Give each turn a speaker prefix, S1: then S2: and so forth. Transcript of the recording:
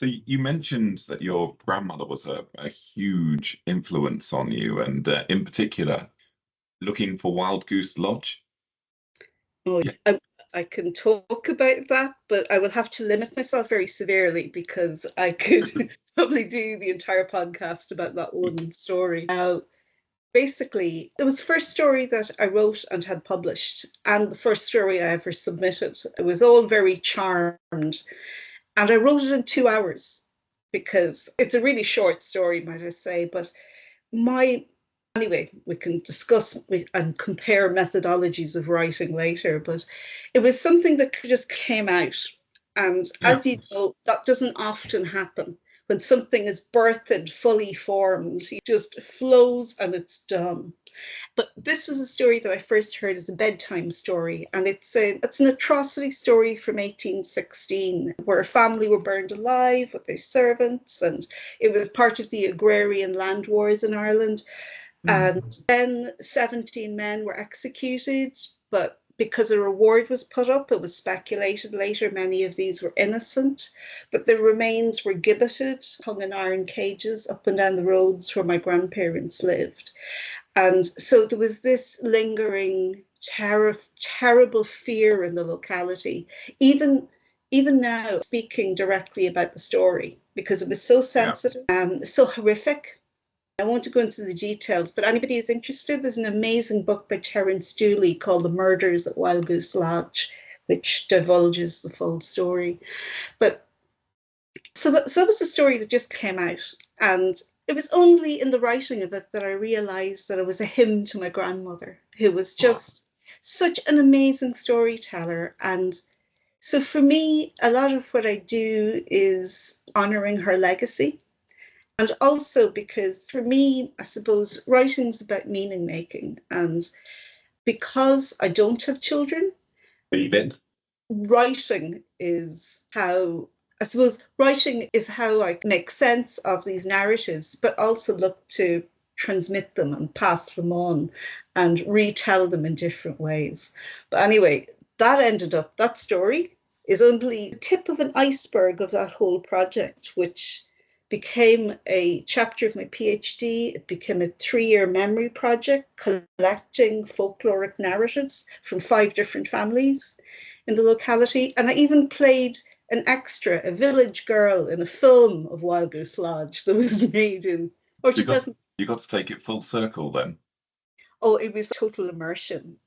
S1: So you mentioned that your grandmother was a huge influence on you, and in particular, looking for Wild Goose Lodge.
S2: Oh,
S1: Yeah.
S2: I can talk about that, but I will have to limit myself very severely because I could probably do the entire podcast about that one story. Now, basically, it was the first story that I wrote and had published, and the first story I ever submitted. It was all very charmed, and I wrote it in 2 hours because it's a really short story, might I say, but my anyway, we can discuss and compare methodologies of writing later, but it was something that just came out. And
S1: Yeah.
S2: as you know, that doesn't often happen. When something is birthed, fully formed, it just flows and it's done. But this was a story that I first heard as a bedtime story, and it's an atrocity story from 1816, where a family were burned alive with their servants, and it was part of the agrarian land wars in Ireland. And then 17 men were executed, but because a reward was put up, it was speculated later many of these were innocent, but their remains were gibbeted, hung in iron cages up and down the roads where my grandparents lived. And so there was this lingering terrible fear in the locality, even even now speaking directly about the story, because it was so
S1: Yeah.
S2: sensitive, so horrific. I won't go into the details, but anybody who's interested, there's an amazing book by Terence Dooley called The Murders at Wild Goose Lodge, which divulges the full story. But so that was a story that just came out. And it was only in the writing of it that I realized that it was a hymn to my grandmother, who was
S1: Wow.
S2: just such an amazing storyteller. And so for me, a lot of what I do is honoring her legacy. And also because for me, I suppose writing's about meaning making. And because I don't have children,
S1: David.
S2: writing is how I suppose writing is how I make sense of these narratives, but also look to transmit them and pass them on and retell them in different ways. But anyway, that story is only the tip of an iceberg of that whole project, which became a chapter of my PhD. It became a 3-year memory project collecting folkloric narratives from 5 different families in the locality. And I even played an extra, a village girl in a film of Wild Goose Lodge that was made in, or
S1: You got
S2: 2000.
S1: you got to take it full circle then.
S2: Oh, it was total immersion.